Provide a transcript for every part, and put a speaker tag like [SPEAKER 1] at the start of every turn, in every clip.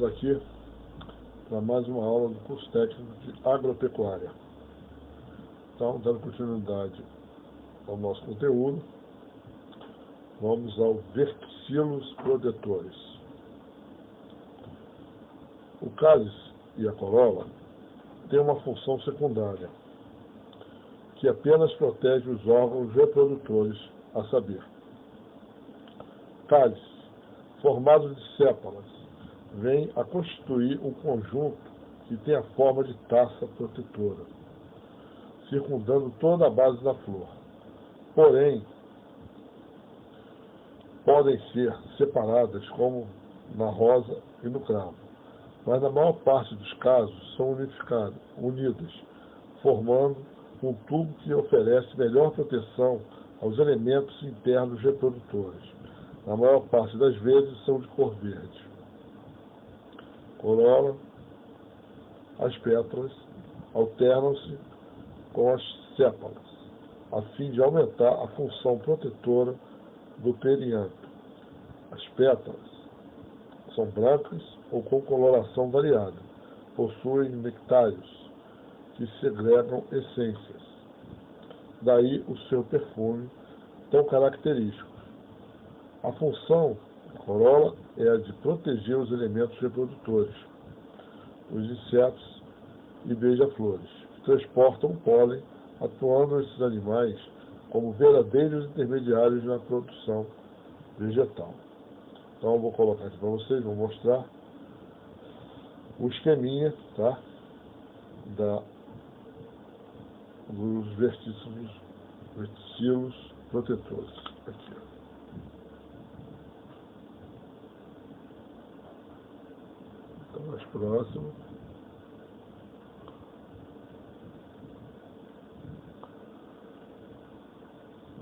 [SPEAKER 1] aqui para mais uma aula do curso técnico de agropecuária. Então, dando continuidade ao nosso conteúdo, vamos ao verticilos protetores. O cálice e a corola têm uma função secundária, que apenas protege os órgãos reprodutores, a saber, cálice, formado de sépalas, vem a constituir um conjunto que tem a forma de taça protetora, circundando toda a base da flor. Porém, podem ser separadas, como na rosa e no cravo, mas na maior parte dos casos são unidas, formando um tubo que oferece melhor proteção aos elementos internos reprodutores. Na maior parte das vezes são de cor verde. Corola, as pétalas alternam-se com as sépalas, a fim de aumentar a função protetora do perianto. As pétalas são brancas ou com coloração variada, possuem nectários que segregam essências, daí o seu perfume tão característico. A função da corola é a de proteger os elementos reprodutores, os insetos e beija-flores, que transportam o pólen, atuando esses animais como verdadeiros intermediários na produção vegetal. Então eu vou colocar aqui para vocês, vou mostrar o esqueminha, tá? Dos verticilos protetores. Aqui, ó. Então, mais próximo.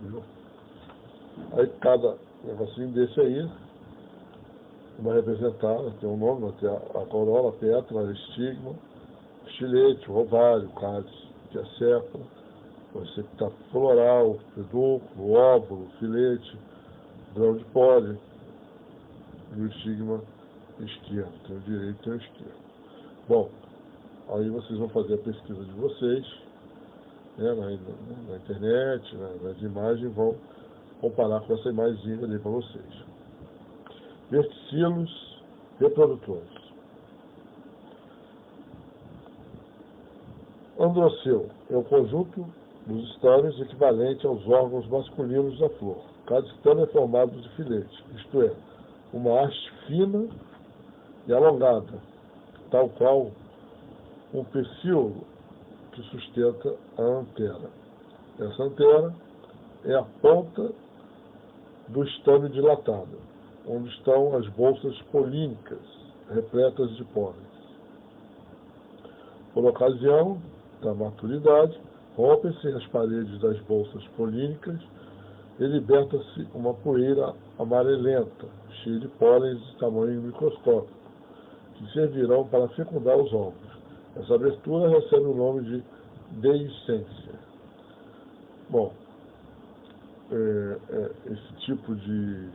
[SPEAKER 1] Viu? Aí cada negocinho desse aí vai representar, tem um nome, vai ter a corola, a pétala, a estigma, o estilete, o ovário, o cálice, que é a sépola, o receptáculo floral, o pedúnculo, o óvulo, o filete, o grão de pólen e o estigma esquerdo. Tem o direito e tem o esquerdo. Bom, aí vocês vão fazer a pesquisa de vocês, né, na internet, nas imagens, vão comparar com essa imagem ali para vocês. Verticilos reprodutores. Androceu é o conjunto dos estâmenes equivalente aos órgãos masculinos da flor. Cada estame é formado de filete, isto é, uma haste fina e alongada, tal qual um pecíolo que sustenta a antera. Essa antera é a ponta do estame dilatado, onde estão as bolsas polínicas, repletas de pólen. Por ocasião da maturidade, rompem-se as paredes das bolsas polínicas e liberta-se uma poeira amarelenta, cheia de pólen de tamanho microscópico, que servirão para fecundar os ovos. Essa abertura recebe o nome de deiscência. Bom, esse tipo de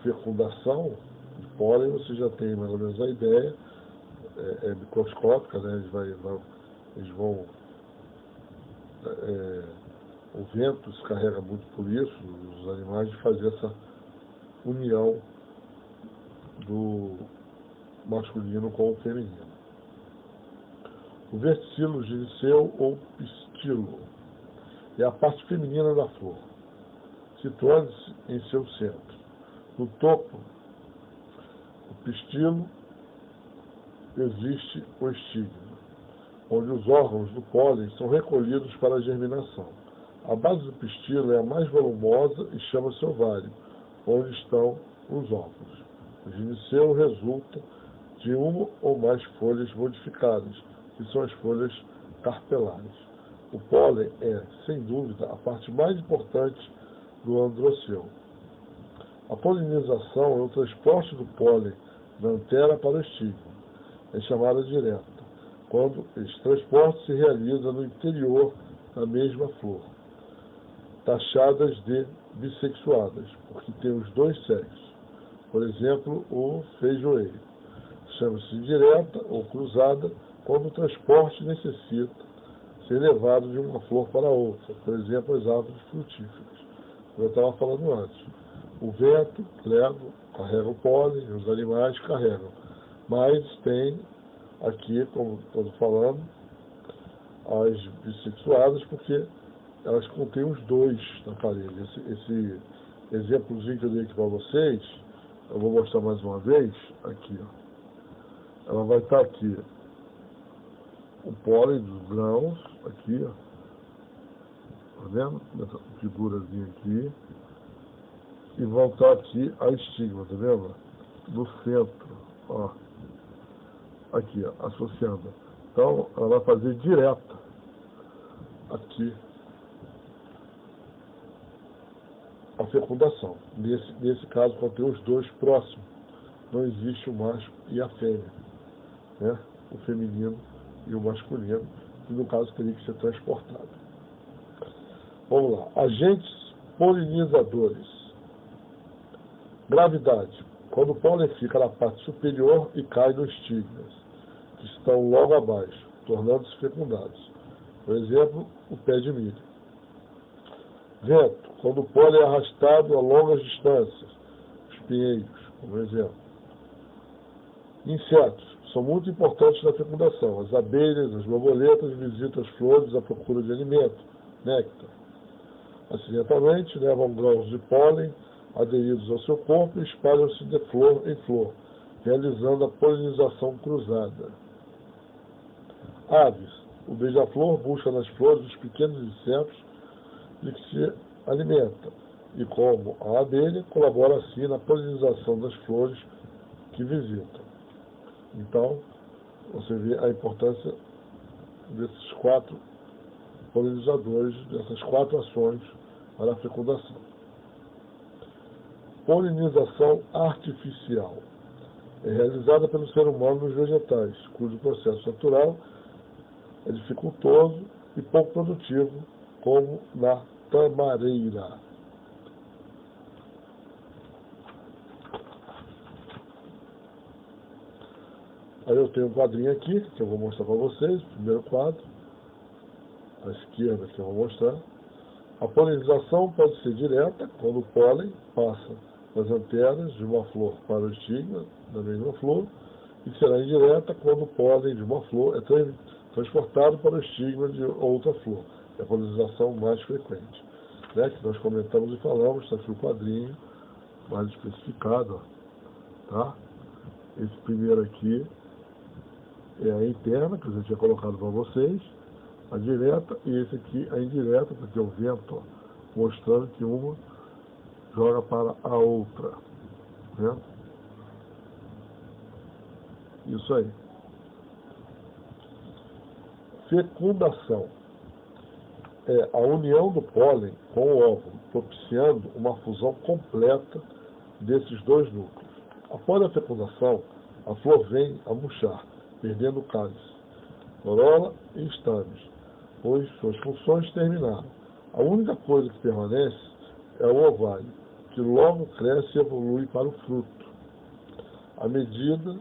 [SPEAKER 1] fecundação de pólen, você já tem mais ou menos a ideia, é microscópica, né? O vento se carrega muito por isso, os animais, de fazer essa união do masculino com o feminino. O verticilo gineceu ou pistilo é a parte feminina da flor, situando-se em seu centro. No topo do pistilo existe o estigma, onde os órgãos do pólen são recolhidos para a germinação. A base do pistilo é a mais volumosa e chama-se ovário, onde estão os óvulos. O gineceu resulta de uma ou mais folhas modificadas, que são as folhas carpelares. O pólen é, sem dúvida, a parte mais importante do androceu. A polinização é o transporte do pólen da antera para o estigma. É chamada direta, quando esse transporte se realiza no interior da mesma flor, taxadas de bissexuadas, porque tem os dois sexos. Por exemplo, o feijoeiro. Chama-se indireta ou cruzada quando o transporte necessita ser levado de uma flor para outra, por exemplo, as árvores frutíferas. Como eu estava falando antes. O vento carrega o pólen, os animais carregam. Mas tem aqui, como estou falando, as bissexuadas, porque elas contêm os dois na parede. Esse exemplozinho que eu dei aqui para vocês, eu vou mostrar mais uma vez, aqui, ó. Ela vai estar aqui, o pólen dos grãos, aqui, ó. Tá vendo? Essa figurazinha aqui. E vão estar aqui a estigma, tá vendo? No centro, ó. Aqui, ó, associando. Então, ela vai fazer direta aqui a fecundação. Nesse caso, quando tem os dois próximos, não existe o macho e a fêmea, né? O feminino e o masculino, que no caso teria que ser transportado. Vamos lá. Agentes polinizadores. Gravidade. Quando o pólen fica na parte superior e cai nos estigmas, que estão logo abaixo, tornando-se fecundados. Por exemplo, o pé de milho. Vento. Quando o pólen é arrastado a longas distâncias, os pinheiros, como exemplo. Insetos. São muito importantes na fecundação. As abelhas, as borboletas visitam as flores à procura de alimento, néctar. Acidentalmente, levam grãos de pólen aderidos ao seu corpo e espalham-se de flor em flor, realizando a polinização cruzada. Aves. O beija-flor busca nas flores os pequenos insetos de que se alimenta, e como a abelha, colabora assim na polinização das flores que visita. Então, você vê a importância desses 4 polinizadores, dessas 4 ações para a fecundação. Polinização artificial. É realizada pelo ser humano nos vegetais, cujo processo natural é dificultoso e pouco produtivo, como na tamareira. Aí eu tenho um quadrinho aqui, que eu vou mostrar para vocês, o primeiro quadro, à esquerda que eu vou mostrar. A polinização pode ser direta, quando o pólen passa das anteras de uma flor para o estigma da mesma flor, e será indireta quando o pólen de uma flor é transportado para o estigma de outra flor. É a polinização mais frequente, né, que nós comentamos e falamos, está aqui o quadrinho mais especificado, ó, tá? Esse primeiro aqui é a interna, que eu já tinha colocado para vocês, a direta, e esse aqui a indireta, porque é o vento, ó, mostrando que uma joga para a outra, né? Isso aí. Fecundação. É a união do pólen com o óvulo, propiciando uma fusão completa desses dois núcleos. Após a fecundação, a flor vem a murchar, perdendo o cálice, corola e estames, pois suas funções terminaram. A única coisa que permanece é o ovário, que logo cresce e evolui para o fruto, à medida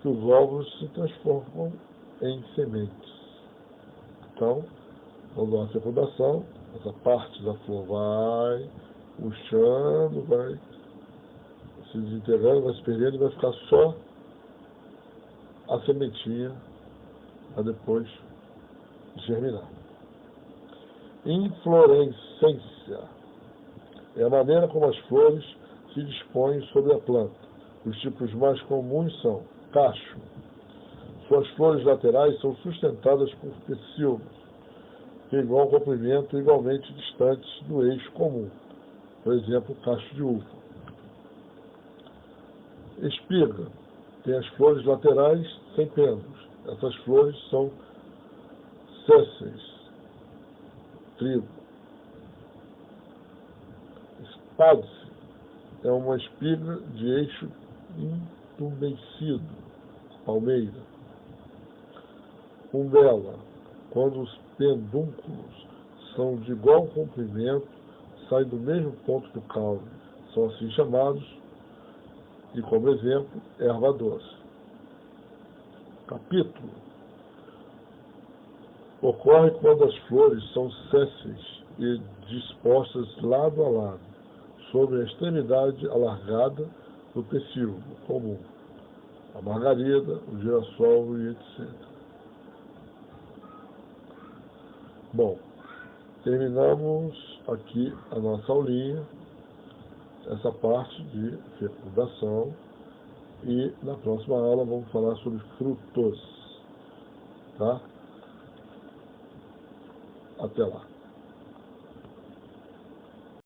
[SPEAKER 1] que os óvulos se transformam em sementes. Então, quando há a fecundação, essa parte da flor vai murchando, vai se desintegrando, vai se perdendo e vai ficar só a sementinha para depois germinar. Inflorescência é a maneira como as flores se dispõem sobre a planta. Os tipos mais comuns são cacho. Suas flores laterais são sustentadas por pecíolos, que é igual ao comprimento igualmente distantes do eixo comum. Por exemplo, o cacho de uva. Espiga. Tem as flores laterais sem pêndulos. Essas flores são sésseis. Trigo. Espádice é uma espiga de eixo intumescido. Palmeira. Umbela. Quando os pedúnculos são de igual comprimento, saem do mesmo ponto do caule. São assim chamados e, como exemplo, erva doce. Capítulo. Ocorre quando as flores são sésseis e dispostas lado a lado, sobre a extremidade alargada do pecíolo comum, a margarida, o girassol e etc. Bom, terminamos aqui a nossa aulinha, essa parte de fecundação, e na próxima aula vamos falar sobre frutos, tá? Até lá.